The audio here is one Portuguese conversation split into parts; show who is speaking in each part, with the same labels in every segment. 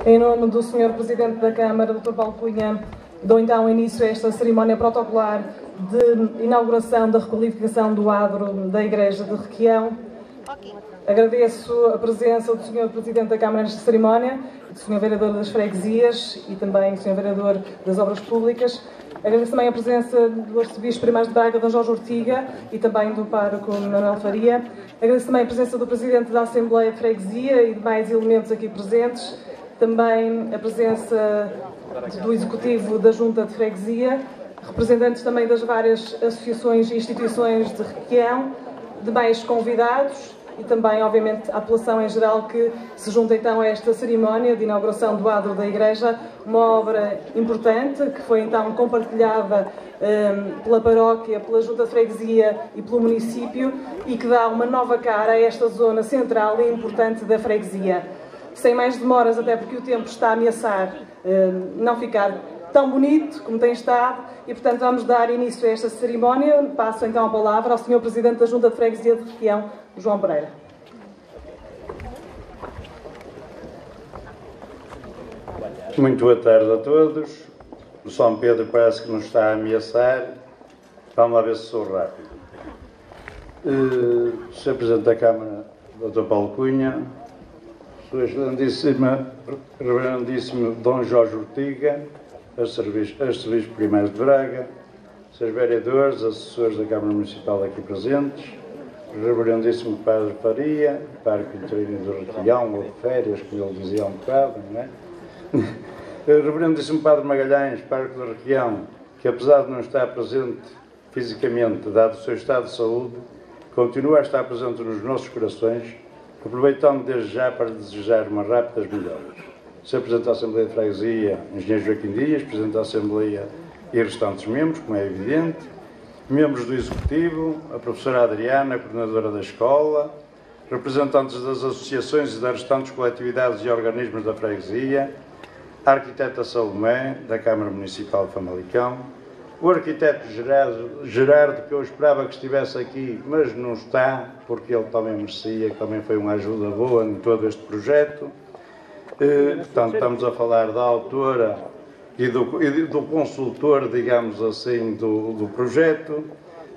Speaker 1: Em nome do Sr. Presidente da Câmara, Dr. Paulo Cunha, dou então início a esta cerimónia protocolar de inauguração da requalificação do adro da Igreja de Requião. Agradeço a presença do Sr. Presidente da Câmara nesta cerimónia, do Sr. Vereador das Freguesias e também do Sr. Vereador das Obras Públicas. Agradeço também a presença do Arcebispo Primeiro de Braga, D. Jorge Ortiga, e também do pároco Manuel Faria. Agradeço também a presença do Presidente da Assembleia de Freguesia e demais elementos aqui presentes. Também a presença do Executivo da Junta de Freguesia, representantes também das várias associações e instituições de Requião, demais convidados e também, obviamente, a população em geral que se junta então a esta cerimónia de inauguração do adro da Igreja, uma obra importante que foi então compartilhada pela paróquia, pela Junta de Freguesia e pelo município e que dá uma nova cara a esta zona central e importante da freguesia. Sem mais demoras, até porque o tempo está a ameaçar não ficar tão bonito como tem estado e, portanto, vamos dar início a esta cerimónia. Passo então a palavra ao Sr. Presidente da Junta de Freguesia de Requião, João Pereira.
Speaker 2: Muito boa tarde a todos. O São Pedro parece que nos está a ameaçar. Vamos lá ver se sou rápido. Sr. Presidente da Câmara, Dr. Paulo Cunha, Sua Excelentíssima, Reverendíssimo D. Jorge Ortiga, Arcebispo Primeiro de Braga, Srs. Vereadores, assessores da Câmara Municipal aqui presentes, Reverendíssimo Padre Faria, Pároco Interino do Requião, ou de férias, como ele dizia há um bocado, não é? Reverendíssimo Padre Magalhães, Pároco do Requião, que apesar de não estar presente fisicamente, dado o seu estado de saúde, continua a estar presente nos nossos corações, aproveitando desde já para desejar umas rápidas melhoras. Sr. Presidente da Assembleia de Freguesia, Engenheiro Joaquim Dias, Presidente da Assembleia e restantes membros, como é evidente, membros do Executivo, a professora Adriana, coordenadora da escola, representantes das associações e das restantes coletividades e organismos da freguesia, a arquiteta Salomé, da Câmara Municipal de Famalicão, o arquiteto Gerardo, que eu esperava que estivesse aqui, mas não está, porque ele também merecia, que também foi uma ajuda boa em todo este projeto. Portanto, estamos a falar da autora e do consultor, digamos assim, do projeto.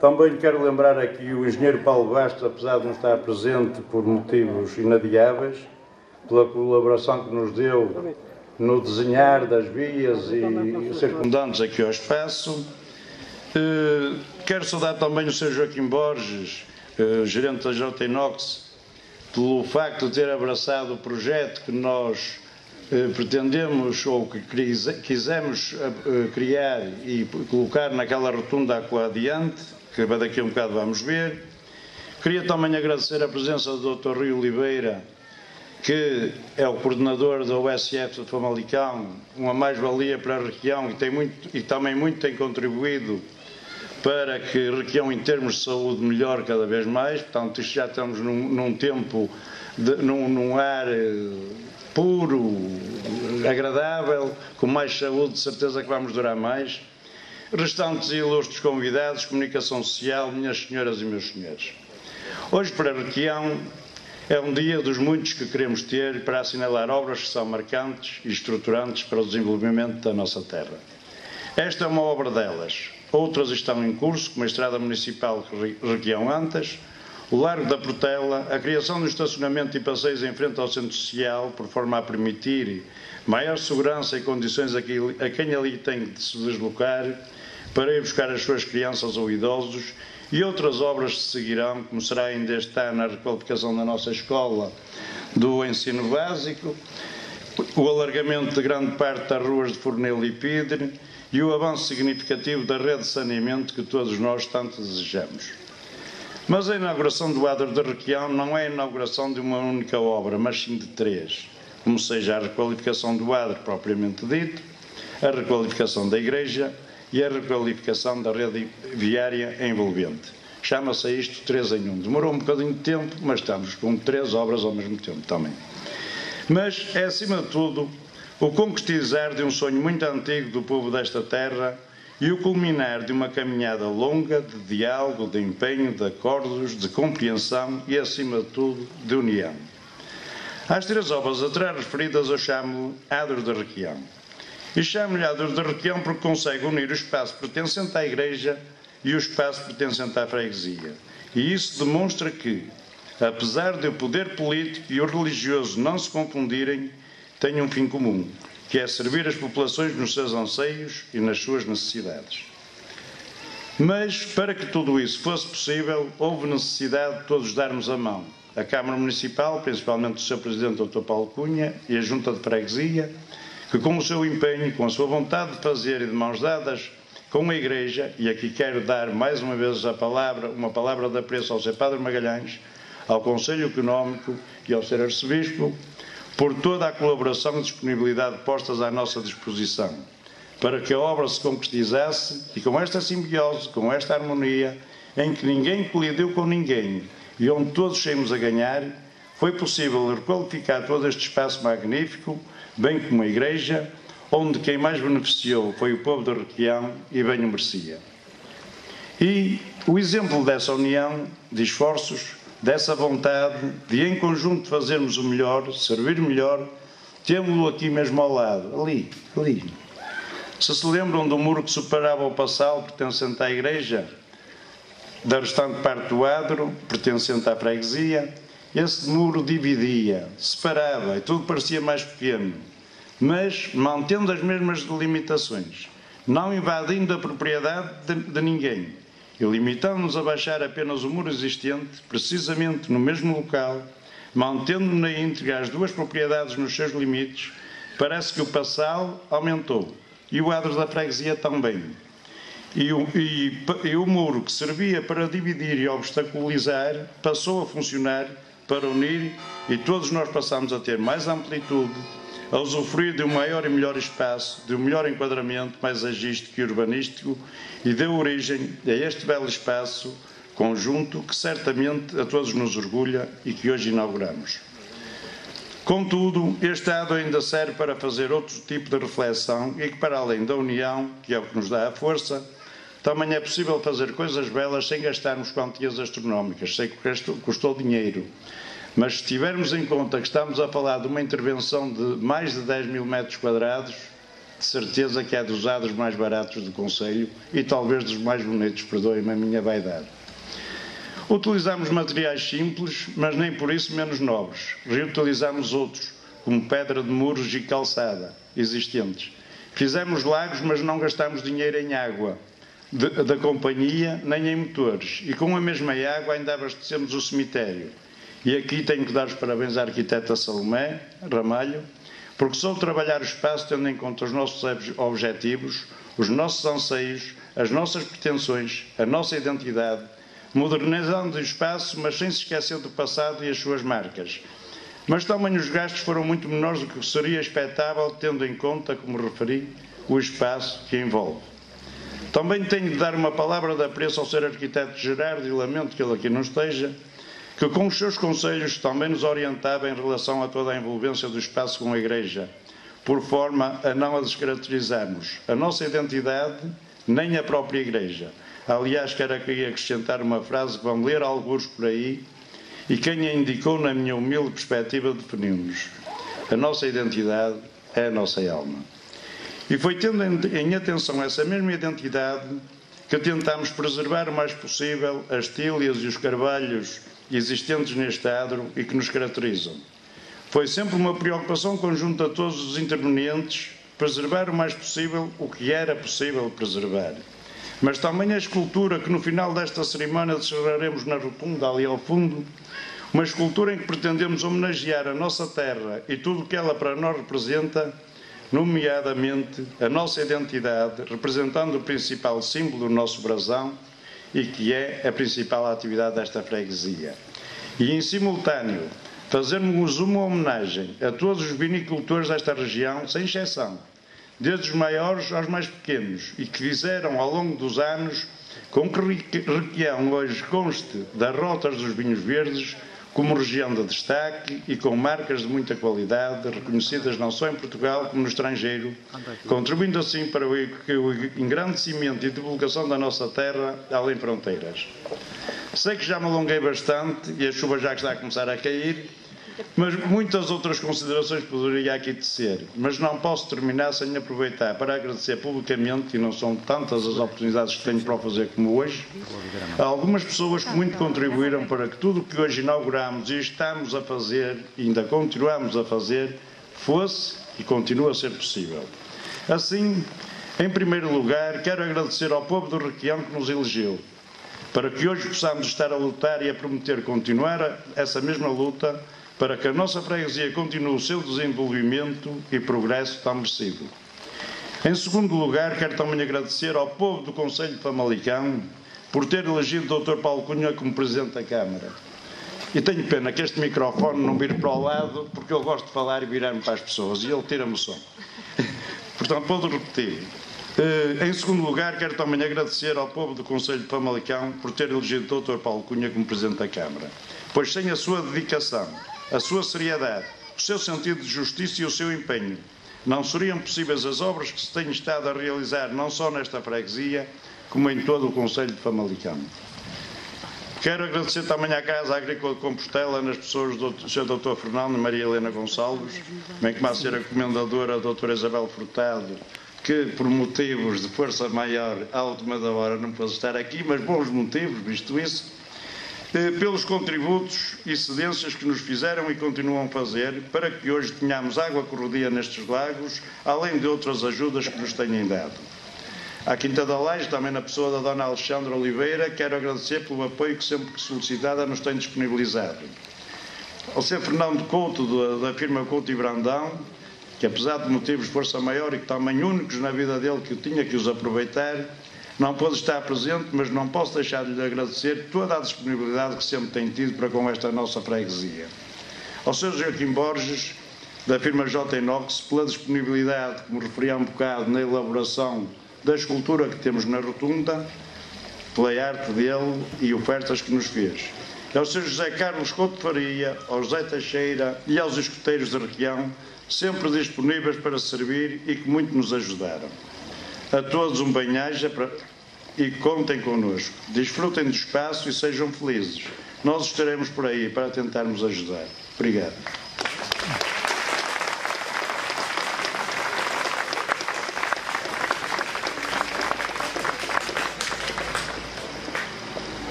Speaker 2: Também quero lembrar aqui o engenheiro Paulo Bastos, apesar de não estar presente por motivos inadiáveis, pela colaboração que nos deu no desenhar das vias e circundantes aqui ao espaço. Quero saudar também o Sr. Joaquim Borges, gerente da JINOX, pelo facto de ter abraçado o projeto que nós pretendemos ou que quisemos criar e colocar naquela rotunda lá adiante, que daqui a um bocado vamos ver. Queria também agradecer a presença do Dr. Rui Oliveira, que é o coordenador da USF de Famalicão, uma mais-valia para a Requião e também muito tem contribuído para que Requião, em termos de saúde, melhore cada vez mais. Portanto, isto já estamos num tempo, num ar puro, agradável, com mais saúde, de certeza que vamos durar mais. Restantes e ilustres convidados, comunicação social, minhas senhoras e meus senhores. Hoje, para Requião, é um dia dos muitos que queremos ter para assinalar obras que são marcantes e estruturantes para o desenvolvimento da nossa terra. Esta é uma obra delas. Outras estão em curso, como a Estrada Municipal Requião-Antas, o Largo da Portela, a criação de um estacionamento e passeios em frente ao Centro Social, por forma a permitir maior segurança e condições a quem ali tem de se deslocar para ir buscar as suas crianças ou idosos, e outras obras se seguirão, como será ainda este ano a requalificação da nossa escola do ensino básico, o alargamento de grande parte das ruas de Fornelo e Pidre e o avanço significativo da rede de saneamento que todos nós tanto desejamos. Mas a inauguração do adro de Requião não é a inauguração de uma única obra, mas sim de três, como seja a requalificação do adro propriamente dito, a requalificação da igreja e a requalificação da rede viária envolvente. Chama-se isto 3 em 1. Demorou um bocadinho de tempo, mas estamos com 3 obras ao mesmo tempo também. Mas é, acima de tudo, o concretizar de um sonho muito antigo do povo desta terra e o culminar de uma caminhada longa de diálogo, de empenho, de acordos, de compreensão e, acima de tudo, de união. Às 3 obras atrás referidas, eu chamo-lhe Adro de Requião. E chamo-lhe Adro de Requião porque consegue unir o espaço pertencente à Igreja e o espaço pertencente à freguesia. E isso demonstra que, apesar de o poder político e o religioso não se confundirem, têm um fim comum, que é servir as populações nos seus anseios e nas suas necessidades. Mas, para que tudo isso fosse possível, houve necessidade de todos darmos a mão. A Câmara Municipal, principalmente o seu Presidente, Dr. Paulo Cunha, e a Junta de Freguesia, que com o seu empenho, com a sua vontade de fazer e de mãos dadas com a Igreja, e aqui quero dar mais uma vez uma palavra de apreço ao Sr. Padre Magalhães, ao Conselho Económico e ao Sr. Arcebispo, por toda a colaboração e disponibilidade postas à nossa disposição, para que a obra se concretizasse e com esta simbiose, com esta harmonia, em que ninguém colidiu com ninguém e onde todos saímos a ganhar, foi possível requalificar todo este espaço magnífico, bem como a Igreja, onde quem mais beneficiou foi o povo de Requião e bem o merecia. E o exemplo dessa união de esforços, dessa vontade de em conjunto fazermos o melhor, servir melhor, temos-lo aqui mesmo ao lado, ali. Se lembram do muro que separava o Passal, pertencente à Igreja, da restante parte do Adro, pertencente à freguesia, esse muro dividia, separava e tudo parecia mais pequeno, mas mantendo as mesmas delimitações, não invadindo a propriedade de ninguém e limitando-nos a baixar apenas o muro existente, precisamente no mesmo local, mantendo na íntegra as duas propriedades nos seus limites. Parece que o Passal aumentou e o Adro da freguesia também. E o muro que servia para dividir e obstaculizar passou a funcionar para unir, e todos nós passamos a ter mais amplitude, a usufruir de um maior e melhor espaço, de um melhor enquadramento paisagístico e urbanístico, e deu origem a este belo espaço conjunto que certamente a todos nos orgulha e que hoje inauguramos. Contudo, este Adro ainda serve para fazer outro tipo de reflexão e que, para além da união, que é o que nos dá a força, também é possível fazer coisas belas sem gastarmos quantias astronómicas. Sei que custou dinheiro, mas se tivermos em conta que estamos a falar de uma intervenção de mais de 10 mil metros quadrados, de certeza que é dos Adros mais baratos do Conselho e talvez dos mais bonitos, perdoem-me a minha vaidade. Utilizamos materiais simples, mas nem por isso menos nobres. Reutilizamos outros, como pedra de muros e calçada existentes. Fizemos lagos, mas não gastamos dinheiro em água da companhia, nem em motores. E com a mesma água ainda abastecemos o cemitério. E aqui tenho que dar os parabéns à arquiteta Salomé Ramalho, porque soube trabalhar o espaço tendo em conta os nossos objetivos, os nossos anseios, as nossas pretensões, a nossa identidade, modernizando o espaço, mas sem se esquecer do passado e as suas marcas. Mas também os gastos foram muito menores do que seria expectável, tendo em conta, como referi, o espaço que envolve. Também tenho de dar uma palavra de apreço ao Sr. Arquiteto Gerardo, e lamento que ele aqui não esteja, que com os seus conselhos também nos orientava em relação a toda a envolvência do espaço com a Igreja, por forma a não a descaracterizarmos a nossa identidade, nem a própria Igreja. Aliás, quero aqui acrescentar uma frase que vão ler alguns por aí, e quem a indicou, na minha humilde perspectiva, definiu-nos: a nossa identidade é a nossa alma. E foi tendo em atenção essa mesma identidade que tentámos preservar o mais possível as tílias e os carvalhos existentes neste Adro e que nos caracterizam. Foi sempre uma preocupação conjunta a todos os intervenientes preservar o mais possível o que era possível preservar. Mas também a escultura que no final desta cerimónia descerraremos na rotunda ali ao fundo, uma escultura em que pretendemos homenagear a nossa terra e tudo o que ela para nós representa, nomeadamente a nossa identidade, representando o principal símbolo do nosso brasão e que é a principal atividade desta freguesia. E em simultâneo, fazermos uma homenagem a todos os vinicultores desta região, sem exceção, desde os maiores aos mais pequenos, e que fizeram ao longo dos anos com que Requião hoje conste das rotas dos vinhos verdes como região de destaque e com marcas de muita qualidade, reconhecidas não só em Portugal como no estrangeiro, contribuindo assim para o engrandecimento e divulgação da nossa terra além fronteiras. Sei que já me alonguei bastante e a chuva já está a começar a cair, Mas muitas outras considerações poderia aqui tecer, mas não posso terminar sem aproveitar para agradecer publicamente, e não são tantas as oportunidades que tenho para o fazer como hoje, a algumas pessoas que muito contribuíram para que tudo o que hoje inauguramos e estamos a fazer, e ainda continuamos a fazer, fosse e continue a ser possível. Assim, em primeiro lugar, quero agradecer ao povo do Requião que nos elegeu, para que hoje possamos estar a lutar e a prometer continuar essa mesma luta para que a nossa freguesia continue o seu desenvolvimento e progresso tão merecido. Em segundo lugar, quero também agradecer ao povo do Concelho de Famalicão por ter elegido o Dr. Paulo Cunha como Presidente da Câmara. E tenho pena que este microfone não vire para o lado, porque eu gosto de falar e virar-me para as pessoas, e ele tira-me o som. Portanto, vou repetir. Em segundo lugar, quero também agradecer ao povo do Concelho de Famalicão por ter elegido o Dr. Paulo Cunha como Presidente da Câmara, pois sem a sua dedicação, a sua seriedade, o seu sentido de justiça e o seu empenho, não seriam possíveis as obras que se têm estado a realizar não só nesta freguesia, como em todo o Concelho de Famalicão. Quero agradecer também à Casa Agrícola de Compostela, nas pessoas do Sr. Dr. Fernando e Maria Helena Gonçalves, bem como a Sra. Comendadora, a Dra. Isabel Furtado, que por motivos de força maior, à última da hora não pôde estar aqui, mas bons motivos, visto isso, pelos contributos e cedências que nos fizeram e continuam a fazer para que hoje tenhamos água corrodia nestes lagos, além de outras ajudas que nos tenham dado. À Quinta da Laje, também na pessoa da Dona Alexandra Oliveira, quero agradecer pelo apoio que sempre que solicitada nos tem disponibilizado. Ao Sr. Fernando Couto, da firma Couto e Brandão, que apesar de motivos de força maior e que também únicos na vida dele que eu tinha que os aproveitar, não pôde estar presente, mas não posso deixar de lhe agradecer toda a disponibilidade que sempre tem tido para com esta nossa freguesia. Ao Sr. Joaquim Borges, da firma J. Inox, pela disponibilidade, como referi há um bocado, na elaboração da escultura que temos na rotunda, pela arte dele e ofertas que nos fez. Ao Sr. José Carlos Couto Faria, ao José Teixeira e aos escuteiros de Requião, sempre disponíveis para servir e que muito nos ajudaram. A todos um bem-aja e contem connosco. Desfrutem do espaço e sejam felizes. Nós estaremos por aí para tentarmos ajudar. Obrigado.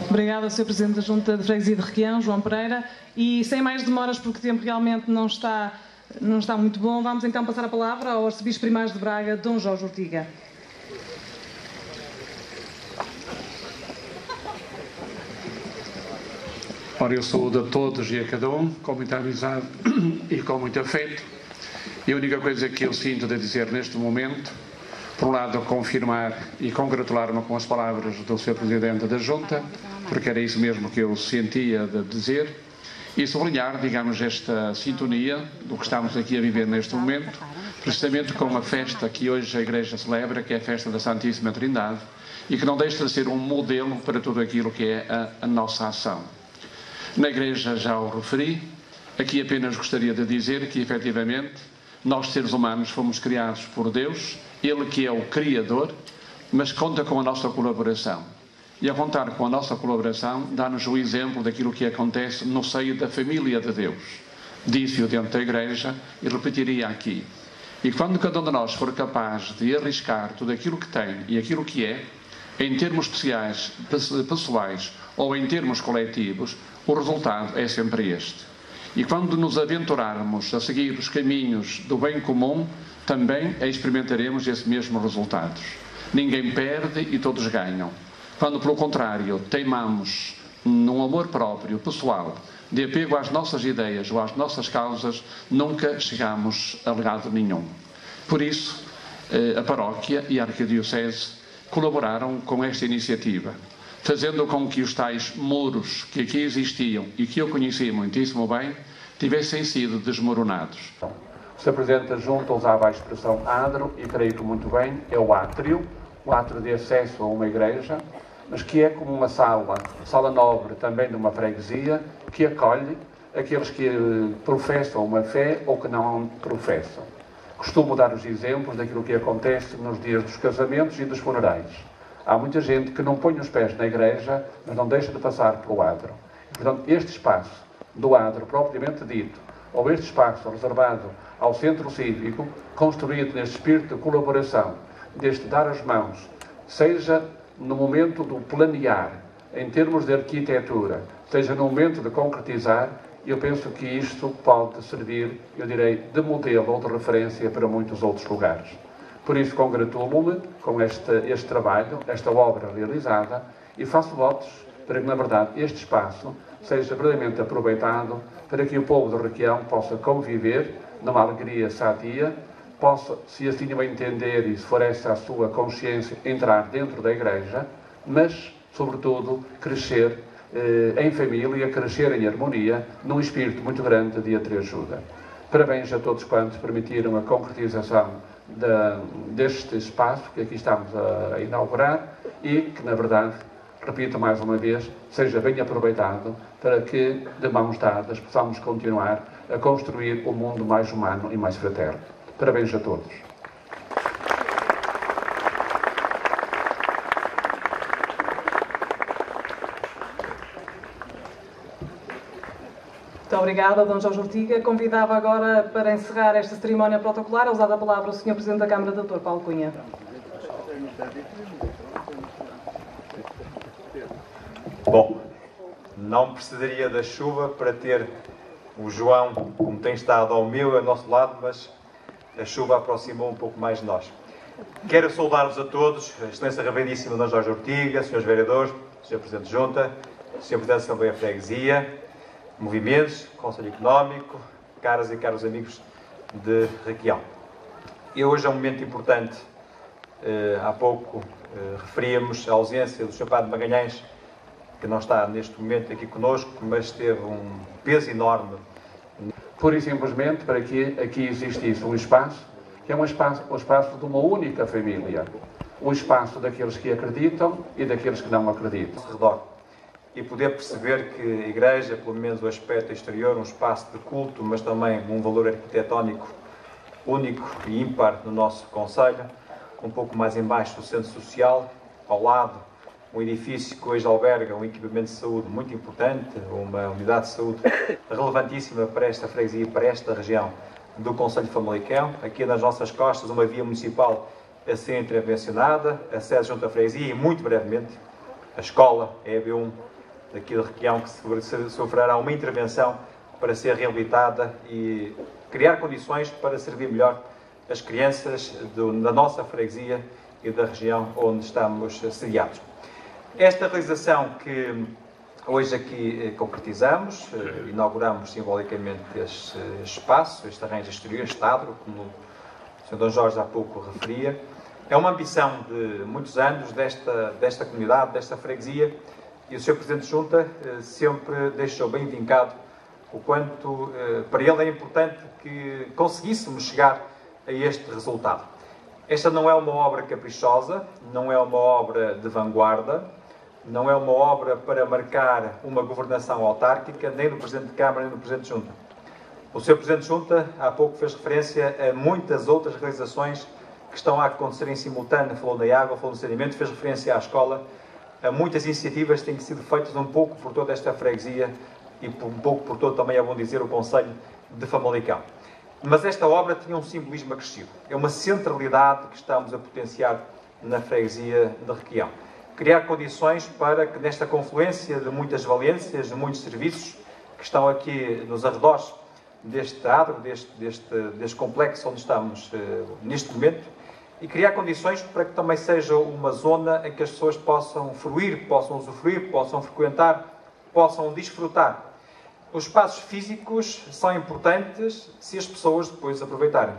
Speaker 1: Obrigada, Sr. Presidente da Junta de Freguesia de Requião, João Pereira. E sem mais demoras, porque o tempo realmente não está muito bom, vamos então passar a palavra ao Arcebispo Primário de Braga, Dom Jorge Ortiga.
Speaker 3: Ora, eu saúdo a todos e a cada um, com muita amizade e com muito afeto. E a única coisa que eu sinto de dizer neste momento, por um lado, confirmar e congratular-me com as palavras do Sr. Presidente da Junta, porque era isso mesmo que eu sentia de dizer, e sublinhar, digamos, esta sintonia do que estamos aqui a viver neste momento, precisamente com a festa que hoje a Igreja celebra, que é a festa da Santíssima Trindade, e que não deixa de ser um modelo para tudo aquilo que é a nossa ação. Na Igreja já o referi, aqui apenas gostaria de dizer que, efetivamente, nós, seres humanos, fomos criados por Deus, Ele que é o Criador, mas conta com a nossa colaboração. E a contar com a nossa colaboração, dá-nos o exemplo daquilo que acontece no seio da família de Deus. Disse-o dentro da Igreja e repetiria aqui. E quando cada um de nós for capaz de arriscar tudo aquilo que tem e aquilo que é, em termos pessoais ou em termos coletivos, o resultado é sempre este. E quando nos aventurarmos a seguir os caminhos do bem comum, também experimentaremos esses mesmos resultados. Ninguém perde e todos ganham. Quando, pelo contrário, teimamos num amor próprio, pessoal, de apego às nossas ideias ou às nossas causas, nunca chegamos a lado nenhum. Por isso, a paróquia e a arquidiocese colaboraram com esta iniciativa, fazendo com que os tais muros que aqui existiam e que eu conheci muitíssimo bem, tivessem sido desmoronados. O Sr. Presidente da Junta usava a expressão adro, e creio que muito bem, é o átrio de acesso a uma igreja, mas que é como uma sala nobre também de uma freguesia, que acolhe aqueles que professam uma fé ou que não professam. Costumo dar os exemplos daquilo que acontece nos dias dos casamentos e dos funerais. Há muita gente que não põe os pés na igreja, mas não deixa de passar pelo adro. Portanto, este espaço do adro, propriamente dito, ou este espaço reservado ao centro cívico, construído neste espírito de colaboração, deste dar as mãos, seja no momento do planear, em termos de arquitetura, seja no momento de concretizar, eu penso que isto pode servir, eu direi, de modelo ou de referência para muitos outros lugares. Por isso, congratulo-me com este trabalho, esta obra realizada, e faço votos para que, na verdade, este espaço seja verdadeiramente aproveitado para que o povo de Requião possa conviver numa alegria sadia, possa, se assim o entender e se for essa a sua consciência, entrar dentro da Igreja, mas, sobretudo, crescer em família, crescer em harmonia, num espírito muito grande de entreajuda. Parabéns a todos quantos permitiram a concretização deste espaço que aqui estamos a inaugurar e que, na verdade, repito mais uma vez, seja bem aproveitado para que, de mãos dadas, possamos continuar a construir um mundo mais humano e mais fraterno. Parabéns a todos.
Speaker 1: Muito obrigada, Dom Jorge Ortiga. Convidava agora para encerrar esta cerimónia protocolar a usar a palavra o Sr. Presidente da Câmara, Dr. Paulo Cunha.
Speaker 4: Bom, não precisaria da chuva para ter o João, como tem estado ao nosso lado, mas a chuva aproximou um pouco mais de nós. Quero saudar-vos a todos, a Excelência Reverendíssima Dom Jorge Ortiga, Srs. Vereadores, Sr. Presidente de Junta, Sr. Presidente da Assembleia de Freguesia, movimentos, Conselho Económico, caras e caros amigos de Requião. E hoje é um momento importante. Há pouco referíamos a ausência do Sr. Padre Magalhães, que não está neste momento aqui connosco, mas teve um peso enorme.
Speaker 3: Pura e simplesmente para que aqui existisse um espaço, que é o espaço de uma única família. O espaço daqueles que acreditam e daqueles que não acreditam.
Speaker 4: Ao redor. E poder perceber que a Igreja, pelo menos o aspecto exterior, um espaço de culto, mas também um valor arquitetónico único e ímpar no nosso concelho, um pouco mais embaixo do centro social, ao lado, um edifício que hoje alberga um equipamento de saúde muito importante, uma unidade de saúde relevantíssima para esta freguesia e para esta região do concelho de Famalicão. Aqui nas nossas costas, uma via municipal a ser intervencionada, a sede junto à freguesia e, muito brevemente, a escola EB1 daqui de Requião, que sofrerá uma intervenção para ser reabilitada e criar condições para servir melhor as crianças da nossa freguesia e da região onde estamos sediados. Esta realização que hoje aqui concretizamos, inauguramos simbolicamente este espaço, este arranjo exterior, este adro, como o Sr. Dom Jorge há pouco referia, é uma ambição de muitos anos desta comunidade, desta freguesia, e o Sr. Presidente de Junta sempre deixou bem vincado o quanto para ele é importante que conseguíssemos chegar a este resultado. Esta não é uma obra caprichosa, não é uma obra de vanguarda, não é uma obra para marcar uma governação autárquica, nem do Presidente de Câmara, nem do Presidente de Junta. O Sr. Presidente de Junta há pouco fez referência a muitas outras realizações que estão a acontecer em simultâneo, falou da água, falou do saneamento, fez referência à escola, a muitas iniciativas que têm sido feitas um pouco por toda esta freguesia e um pouco por todo, também é bom dizer, o concelho de Famalicão. Mas esta obra tinha um simbolismo acrescido. É uma centralidade que estamos a potenciar na freguesia de Requião. Criar condições para que nesta confluência de muitas valências, de muitos serviços que estão aqui nos arredores deste adro, deste complexo onde estamos neste momento, e criar condições para que também seja uma zona em que as pessoas possam fruir, possam usufruir, possam frequentar, possam desfrutar. Os espaços físicos são importantes se as pessoas depois aproveitarem.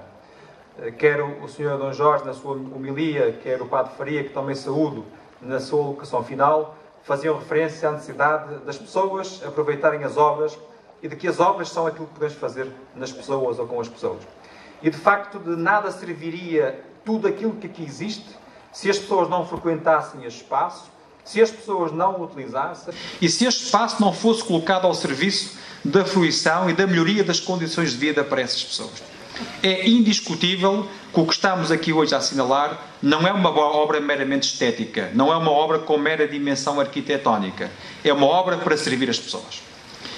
Speaker 4: Quer o Sr. Dom Jorge, na sua homilia, quer o Padre Faria, que também saúdo, na sua locução final, faziam referência à necessidade das pessoas aproveitarem as obras e de que as obras são aquilo que podemos fazer nas pessoas ou com as pessoas. E, de facto, de nada serviria tudo aquilo que aqui existe se as pessoas não frequentassem este espaço, se as pessoas não o utilizassem e se este espaço não fosse colocado ao serviço da fruição e da melhoria das condições de vida para essas pessoas.
Speaker 5: É indiscutível que o que estamos aqui hoje a assinalar não é uma obra meramente estética, não é uma obra com mera dimensão arquitetónica, é uma obra para servir as pessoas.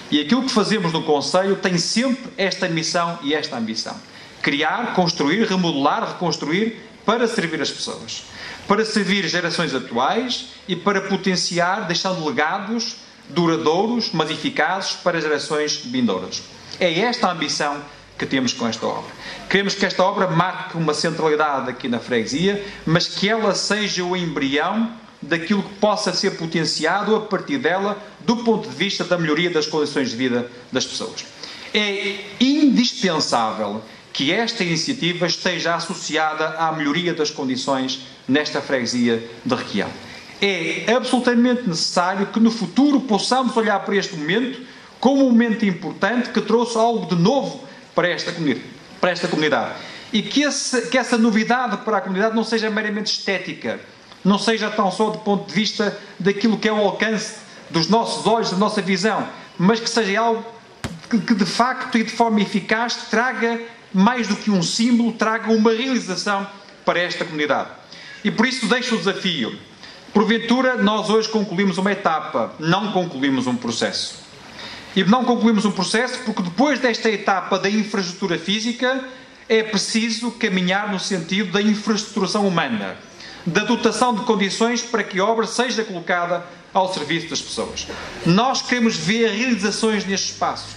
Speaker 5: E aquilo que fazemos no Conselho tem sempre esta missão e esta ambição. Criar, construir, remodelar, reconstruir para servir as pessoas. Para servir gerações atuais e para potenciar, deixando legados duradouros, mas eficazes para gerações vindouras. É esta a ambição que temos com esta obra. Queremos que esta obra marque uma centralidade aqui na freguesia, mas que ela seja o embrião daquilo que possa ser potenciado a partir dela, do ponto de vista da melhoria das condições de vida das pessoas. É indispensável que esta iniciativa esteja associada à melhoria das condições nesta freguesia de Requião. É absolutamente necessário que no futuro possamos olhar para este momento como um momento importante que trouxe algo de novo para esta comunidade. E que essa novidade para a comunidade não seja meramente estética, não seja tão só do ponto de vista daquilo que é o alcance dos nossos olhos, da nossa visão, mas que seja algo que de facto e de forma eficaz traga mais do que um símbolo, traga uma realização para esta comunidade. E por isso deixo o desafio. Porventura, nós hoje concluímos uma etapa, não concluímos um processo. E não concluímos um processo porque depois desta etapa da infraestrutura física é preciso caminhar no sentido da infraestruturação humana, da dotação de condições para que a obra seja colocada ao serviço das pessoas. Nós queremos ver realizações neste espaço.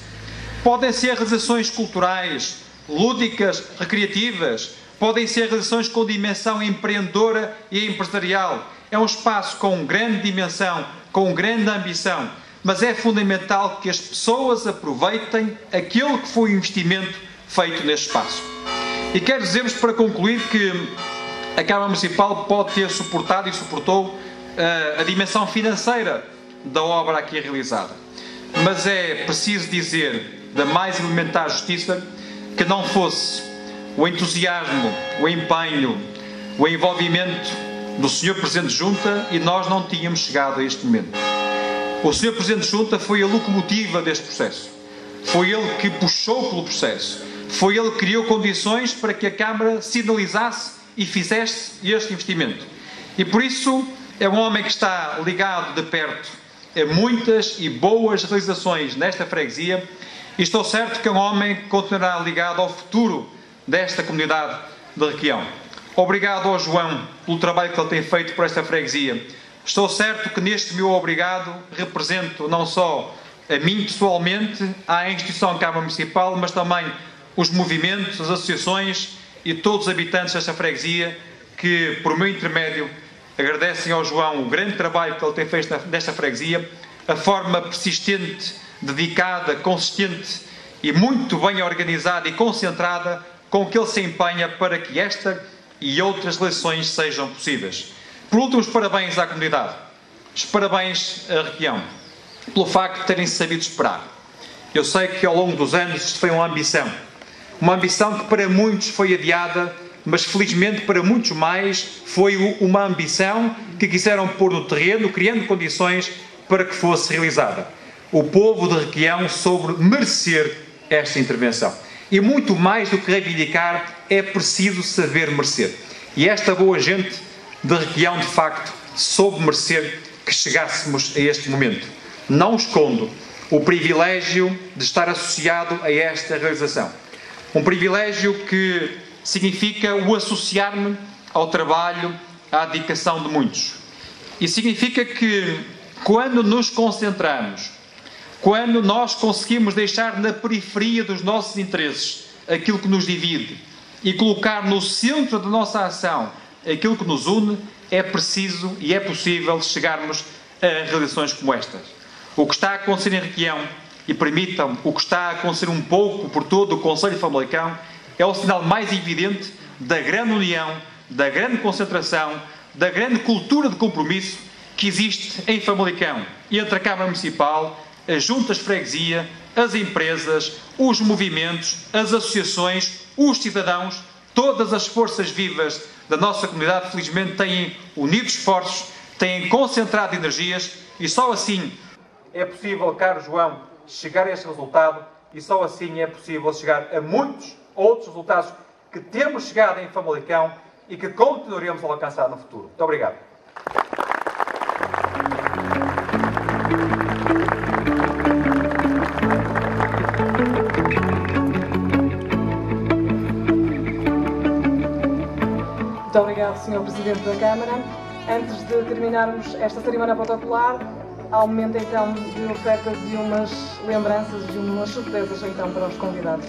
Speaker 5: Podem ser realizações culturais, lúdicas, recreativas, podem ser realizações com dimensão empreendedora e empresarial. É um espaço com grande dimensão, com grande ambição, mas é fundamental que as pessoas aproveitem aquele que foi o investimento feito neste espaço. E quero dizer-vos, para concluir, que a Câmara Municipal pode ter suportado e suportou a dimensão financeira da obra aqui realizada. Mas é preciso dizer, da mais elementar justiça, que não fosse o entusiasmo, o empenho, o envolvimento do Sr. Presidente de Junta e nós não tínhamos chegado a este momento. O Sr. Presidente de Junta foi a locomotiva deste processo. Foi ele que puxou pelo processo. Foi ele que criou condições para que a Câmara sinalizasse e fizesse este investimento. E por isso é um homem que está ligado de perto a muitas e boas realizações nesta freguesia e estou certo que é um homem que continuará ligado ao futuro desta comunidade de Requião. Obrigado ao João pelo trabalho que ele tem feito por esta freguesia. Estou certo que neste meu obrigado represento não só a mim pessoalmente, à instituição Câmara Municipal, mas também os movimentos, as associações e todos os habitantes desta freguesia que, por meu intermédio, agradecem ao João o grande trabalho que ele tem feito nesta freguesia, a forma persistente, dedicada, consistente e muito bem organizada e concentrada com que ele se empenha para que esta e outras eleições sejam possíveis. Por último, os parabéns à comunidade. Os parabéns à Requião, pelo facto de terem sabido esperar. Eu sei que ao longo dos anos isto foi uma ambição que para muitos foi adiada, mas felizmente para muitos mais foi uma ambição que quiseram pôr no terreno, criando condições para que fosse realizada. O povo de Requião soube merecer esta intervenção. E muito mais do que reivindicar, é preciso saber merecer. E esta boa gente de Requião, de facto, soube merecer que chegássemos a este momento. Não escondo o privilégio de estar associado a esta realização. Um privilégio que significa o associar-me ao trabalho, à dedicação de muitos. E significa que, quando nos concentramos, quando nós conseguimos deixar na periferia dos nossos interesses aquilo que nos divide e colocar no centro da nossa ação aquilo que nos une, é preciso e é possível chegarmos a realizações como estas. O que está a acontecer em Requião, e permitam, o que está a acontecer um pouco por todo o Concelho de Famalicão, é o sinal mais evidente da grande união, da grande concentração, da grande cultura de compromisso que existe em Famalicão entre a Câmara Municipal, as juntas de freguesia, as empresas, os movimentos, as associações, os cidadãos, todas as forças vivas da nossa comunidade, felizmente, têm unido esforços, têm concentrado energias e só assim é possível, caro João, chegar a este resultado e só assim é possível chegar a muitos
Speaker 4: outros resultados que temos chegado em Famalicão e que continuaremos a alcançar no futuro. Muito obrigado.
Speaker 1: Muito obrigado, Sr. Presidente da Câmara. Antes de terminarmos esta cerimónia protocolar, há um momento então de oferta de umas lembranças, de umas surpresas então para os convidados.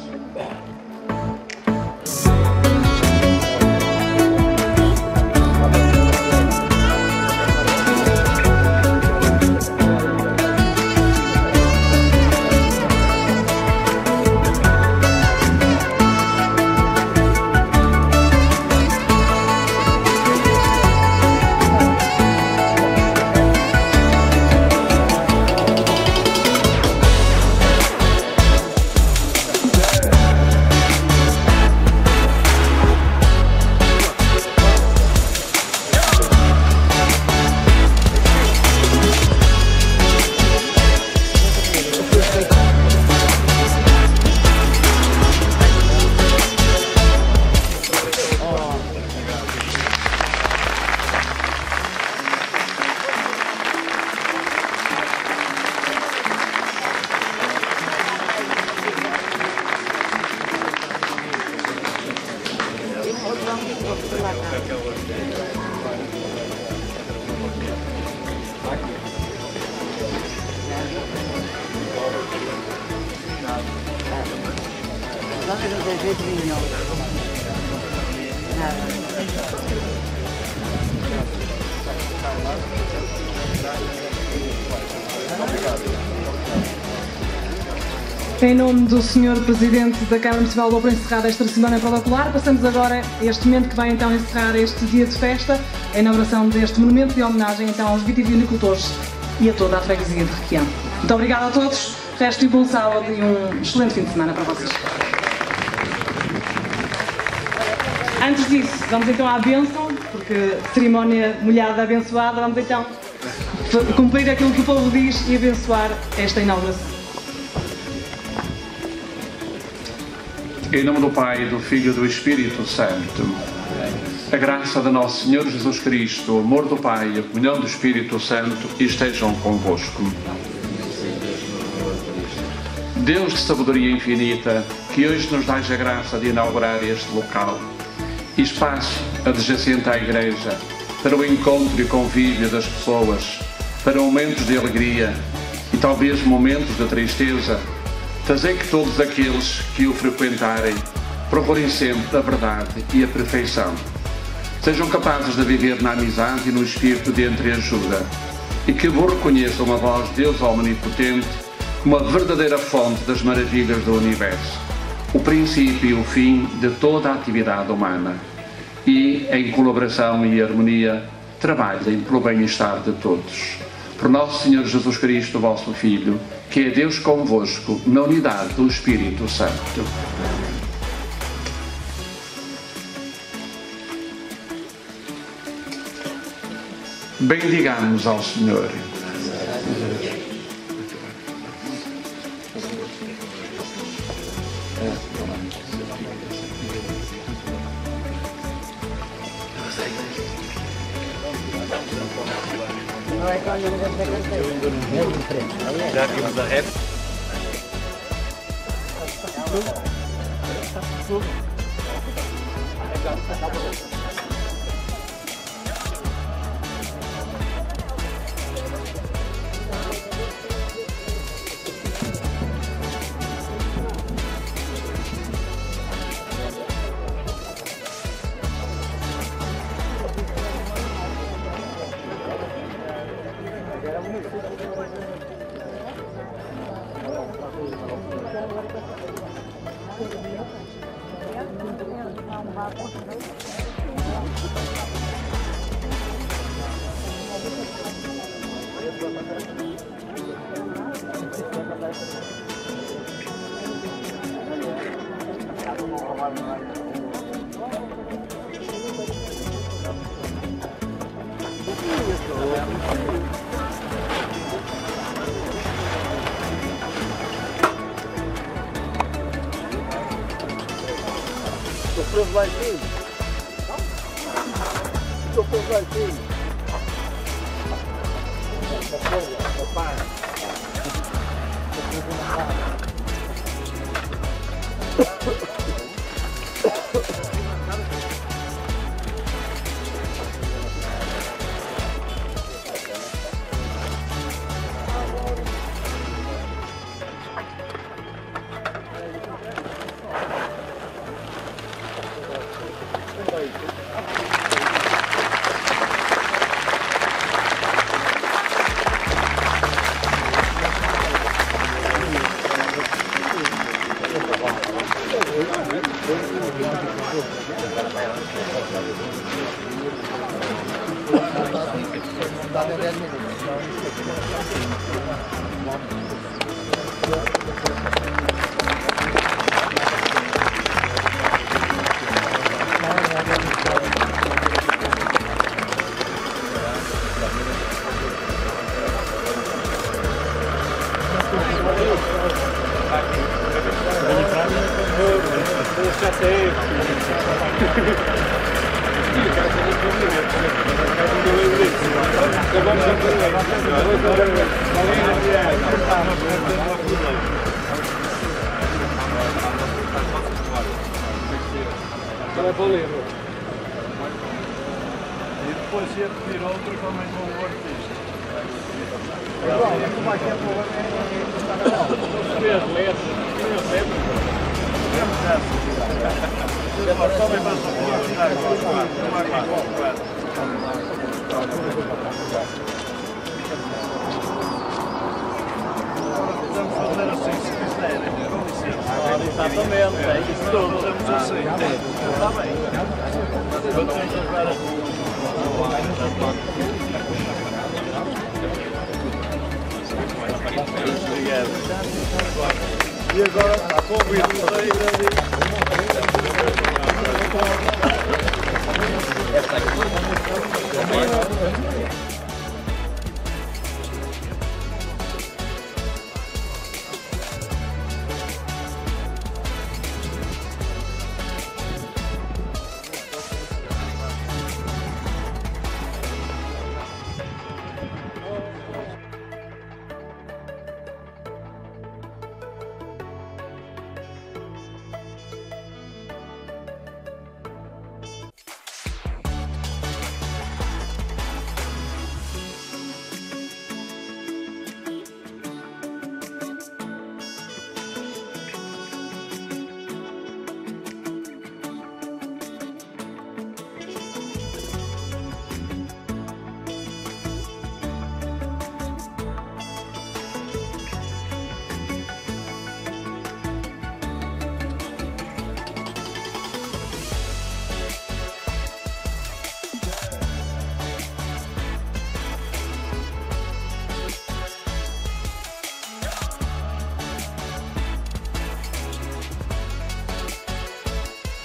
Speaker 1: Em nome do Sr. Presidente da Câmara Municipal de Loura, encerrada esta cerimónia protocolar, passamos agora a este momento que vai então encerrar este dia de festa, a inauguração deste monumento de homenagem então aos vitivinicultores e a toda a freguesia de Requião. Muito obrigada a todos, resto de bom sábado e um excelente fim de semana para vocês. Antes disso, vamos então à bênção, porque cerimónia molhada abençoada, vamos então cumprir aquilo que o povo diz e abençoar esta inauguração.
Speaker 3: Em nome do Pai, do Filho e do Espírito Santo, a graça de nosso Senhor Jesus Cristo, o amor do Pai e a comunhão do Espírito Santo estejam convosco. Deus de sabedoria infinita, que hoje nos dás a graça de inaugurar este local, espaço adjacente à Igreja, para o encontro e convívio das pessoas, para momentos de alegria e talvez momentos de tristeza, fazei que todos aqueles que o frequentarem procurem sempre a verdade e a perfeição. Sejam capazes de viver na amizade e no espírito de entreajuda e que vos reconheçam a vós, Deus Omnipotente, como a verdadeira fonte das maravilhas do universo, o princípio e o fim de toda a atividade humana e, em colaboração e harmonia, trabalhem pelo bem-estar de todos. Por nosso Senhor Jesus Cristo, vosso Filho, que é Deus convosco, na unidade do Espírito Santo. Bendigamos ao Senhor.
Speaker 6: Já vimos a rap. Estou preso lá em cima. Estou preso lá em cima.
Speaker 2: E depois ia pedir outro também com o artista. Podemos fazer assim se quiserem, com licença. Exatamente, é isso tudo. Podemos assim. Está bem. Eu tenho que levar a e agora convido-vos a ir ali.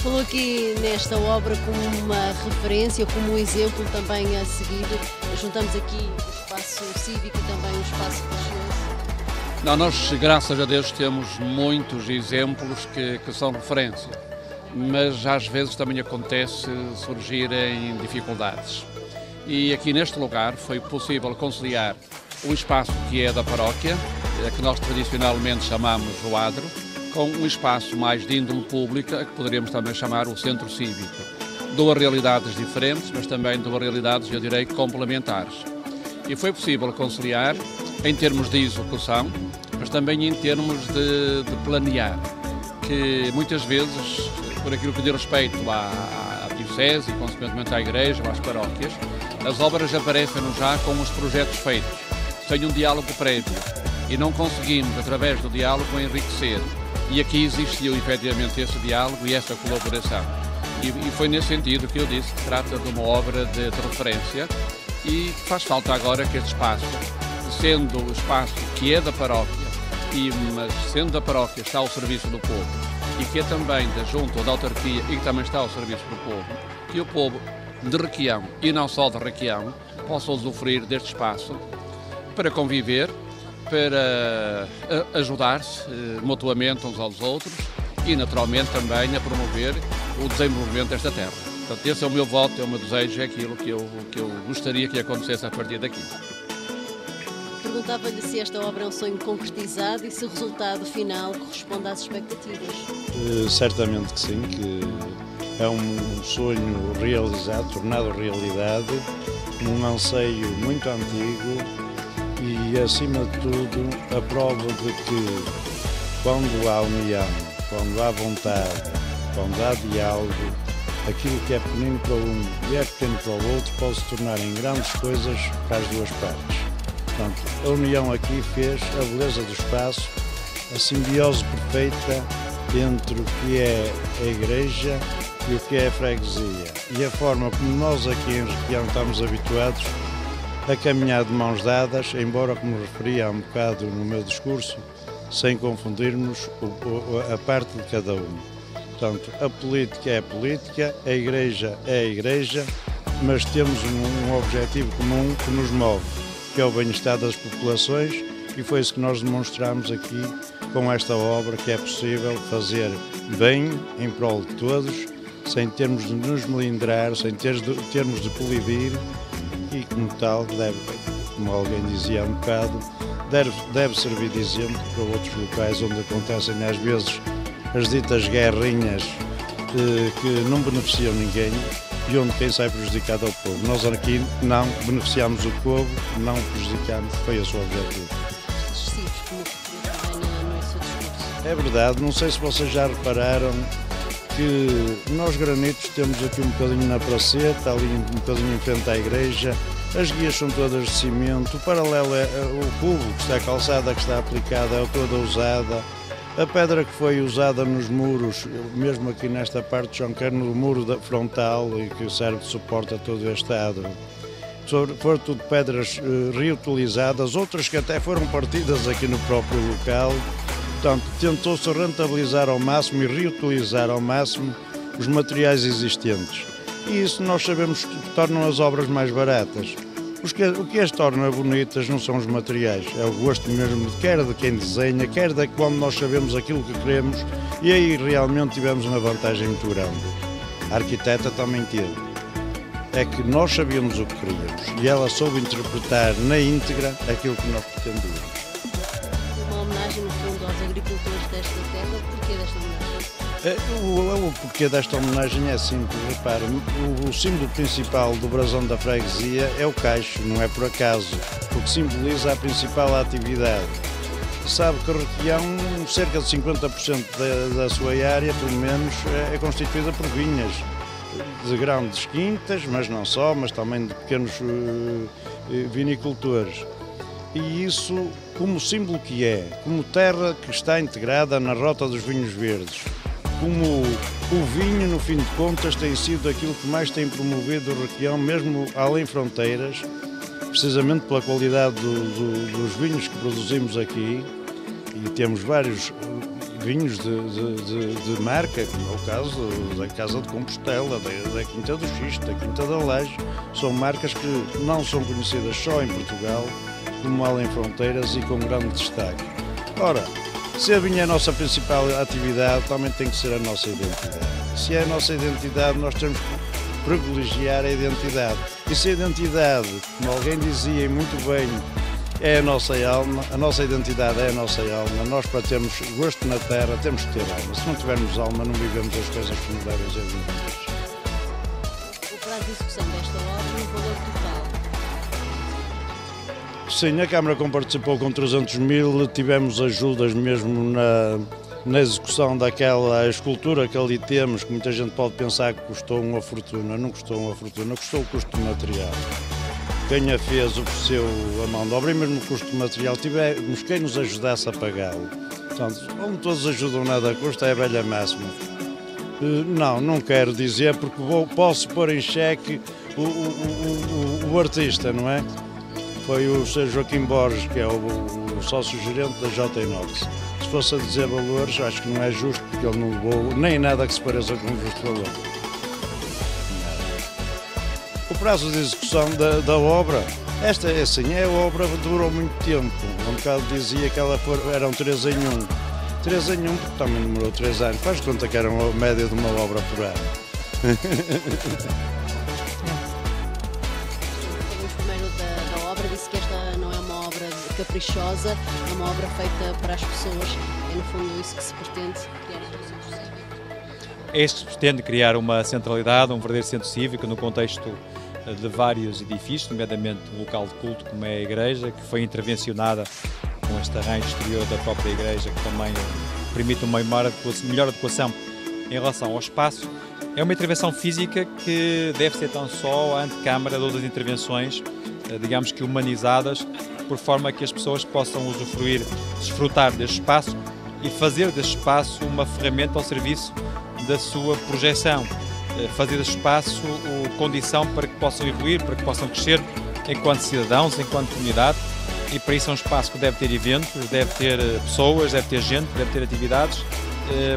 Speaker 7: Falou aqui nesta obra como uma referência, como um exemplo também a seguir. Juntamos aqui o espaço cívico e também o espaço religioso.
Speaker 8: Não, nós, graças a Deus, temos muitos exemplos que são referência, mas às vezes também acontece surgirem dificuldades. E aqui neste lugar foi possível conciliar um espaço que é da paróquia, que nós tradicionalmente chamamos o adro, com um espaço mais de índole pública, que poderíamos também chamar o centro cívico. Duas realidades diferentes, mas também duas realidades, eu direi, complementares. E foi possível conciliar em termos de execução, mas também em termos de planear, que muitas vezes, por aquilo que diz respeito à diocese e, consequentemente, à igreja ou às paróquias, as obras aparecem-nos já com os projetos feitos, sem um diálogo prévio, e não conseguimos, através do diálogo, enriquecer. E aqui existiu efetivamente esse diálogo e essa colaboração. E foi nesse sentido que eu disse que trata de uma obra de referência e faz falta agora que este espaço, sendo o espaço que é da paróquia, mas sendo da paróquia está ao serviço do povo e que é também da junta ou da autarquia e que também está ao serviço do povo, que o povo de Requião e não só de Requião possa usufruir deste espaço para conviver, para ajudar-se mutuamente uns aos outros e naturalmente também a promover o desenvolvimento desta terra. Portanto, esse é o meu voto, é o meu desejo, é aquilo que eu gostaria que acontecesse a partir daqui.
Speaker 7: Perguntava-lhe se esta obra é um sonho concretizado e se o resultado final corresponde às expectativas.
Speaker 9: Certamente que sim, que é um sonho realizado, tornado realidade, um anseio muito antigo e, acima de tudo, a prova de que quando há união, quando há vontade, quando há diálogo, aquilo que é pequenino para um e é pequeno para o outro pode se tornar em grandes coisas para as duas partes. Portanto, a união aqui fez a beleza do espaço, a simbiose perfeita entre o que é a igreja e o que é a freguesia. E a forma como nós aqui em Requião estamos habituados a caminhar de mãos dadas, embora, como referi há um bocado no meu discurso, sem confundirmos a parte de cada um. Portanto, a política é a política, a igreja é a igreja, mas temos um objetivo comum que nos move, que é o bem-estar das populações, e foi isso que nós demonstramos aqui com esta obra, que é possível fazer bem em prol de todos, sem termos de nos melindrar, sem termos de colidir, e como tal, como alguém dizia há um bocado, deve servir de exemplo para outros locais onde acontecem às vezes as ditas guerrinhas que não beneficiam ninguém e onde quem sai prejudicado é o povo. Nós aqui não beneficiamos o povo, não prejudicamos, foi esse o objetivo. É verdade, não sei se vocês já repararam que nós granitos temos aqui um bocadinho na praceta, ali um bocadinho em frente à igreja, as guias são todas de cimento, o paralelo é o cubo que está calçada, que está aplicada, é toda usada. A pedra que foi usada nos muros, mesmo aqui nesta parte de Jonqueiro, no muro frontal e que serve de suporte a todo este adro, foram tudo pedras reutilizadas, outras que até foram partidas aqui no próprio local. Portanto, tentou-se rentabilizar ao máximo e reutilizar ao máximo os materiais existentes. E isso nós sabemos que tornam as obras mais baratas. O que as torna bonitas não são os materiais, é o gosto mesmo, quer de quem desenha, quer de quando nós sabemos aquilo que queremos, e aí realmente tivemos uma vantagem muito grande. A arquiteta também teve. É que nós sabíamos o que queríamos e ela soube interpretar na íntegra aquilo que nós pretendíamos.
Speaker 7: Uma homenagem, no fundo, aos agricultores desta terra. Porquê desta homenagem?
Speaker 9: O porquê desta homenagem é simples, repara, o símbolo principal do brasão da freguesia é o caixo, não é por acaso, porque simboliza a principal atividade. Sabe que Requião, cerca de 50% da sua área, pelo menos, é constituída por vinhas, de grandes quintas, mas não só, mas também de pequenos vinicultores. E isso, como símbolo que é, como terra que está integrada na rota dos vinhos verdes, como o vinho, no fim de contas, tem sido aquilo que mais tem promovido o Requião, mesmo além fronteiras, precisamente pela qualidade dos vinhos que produzimos aqui, e temos vários vinhos de marca, como é o caso da Casa de Compostela, da Quinta do Xisto, da Quinta da Laje, são marcas que não são conhecidas só em Portugal, como além fronteiras e com grande destaque. Ora, se a vinha é a nossa principal atividade, também tem que ser a nossa identidade. Se é a nossa identidade, nós temos que privilegiar a identidade. E se a identidade, como alguém dizia muito bem, é a nossa alma, a nossa identidade é a nossa alma, nós para termos gosto na terra temos que ter alma. Se não tivermos alma, não vivemos as coisas que nos devem ser vividas.
Speaker 7: O prazo de execução desta obra e o valor total?
Speaker 9: Sim, a Câmara, como participou com 300 mil, tivemos ajudas mesmo na execução daquela escultura que ali temos, que muita gente pode pensar que custou uma fortuna. Não custou uma fortuna, custou o custo do material. Quem a fez ofereceu a mão de obra e mesmo o custo do material tivemos quem nos ajudasse a pagá-lo. Portanto, onde todos ajudam, nada custa, é a velha máxima. Não quero dizer, porque posso pôr em xeque o artista, não é? Foi o Sr. Joaquim Borges, que é o sócio-gerente da J-Inox. Se fosse a dizer valores, acho que não é justo, porque ele não levou nem nada que se pareça com um justo valor. O prazo de execução da obra, esta é assim, a obra durou muito tempo. Um bocado dizia que eram 3 em 1. 3 em 1, porque também demorou 3 anos. Faz conta que era uma média de uma obra por ano.
Speaker 7: Falamos primeiro da obra, disse que esta não é uma obra caprichosa, é uma obra feita para as pessoas. É no fundo isso que se pretende criar aqui no centro cívico.
Speaker 10: Este pretende criar uma centralidade, um verdadeiro centro cívico no contexto de vários edifícios, nomeadamente um local de culto como é a igreja, que foi intervencionada com este arranjo exterior da própria igreja, que também permite uma melhor adequação em relação ao espaço. É uma intervenção física que deve ser tão só a antecâmara de outras intervenções, digamos que humanizadas, por forma que as pessoas possam usufruir, desfrutar deste espaço e fazer deste espaço uma ferramenta ao serviço da sua projeção, fazer deste espaço condição para que possam evoluir, para que possam crescer enquanto cidadãos, enquanto comunidade, e para isso é um espaço que deve ter eventos, deve ter pessoas, deve ter gente, deve ter atividades,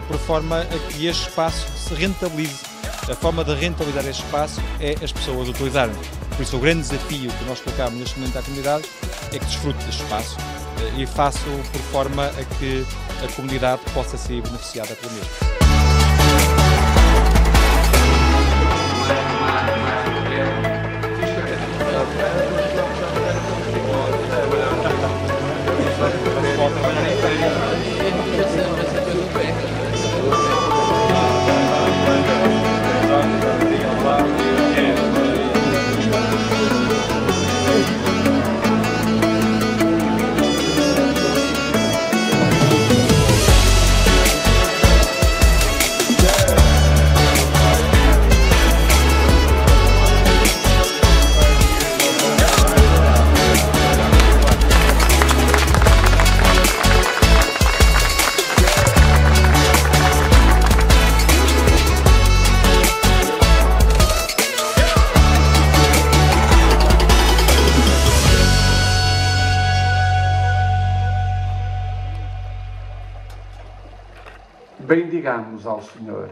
Speaker 10: por forma a que este espaço se rentabilize. A forma de rentabilizar este espaço é as pessoas utilizarem. Por isso o grande desafio que nós colocamos neste momento à comunidade é que desfrute deste espaço e faça-o por forma a que a comunidade possa ser beneficiada pelo mesmo.
Speaker 3: Bendigamos ao Senhor.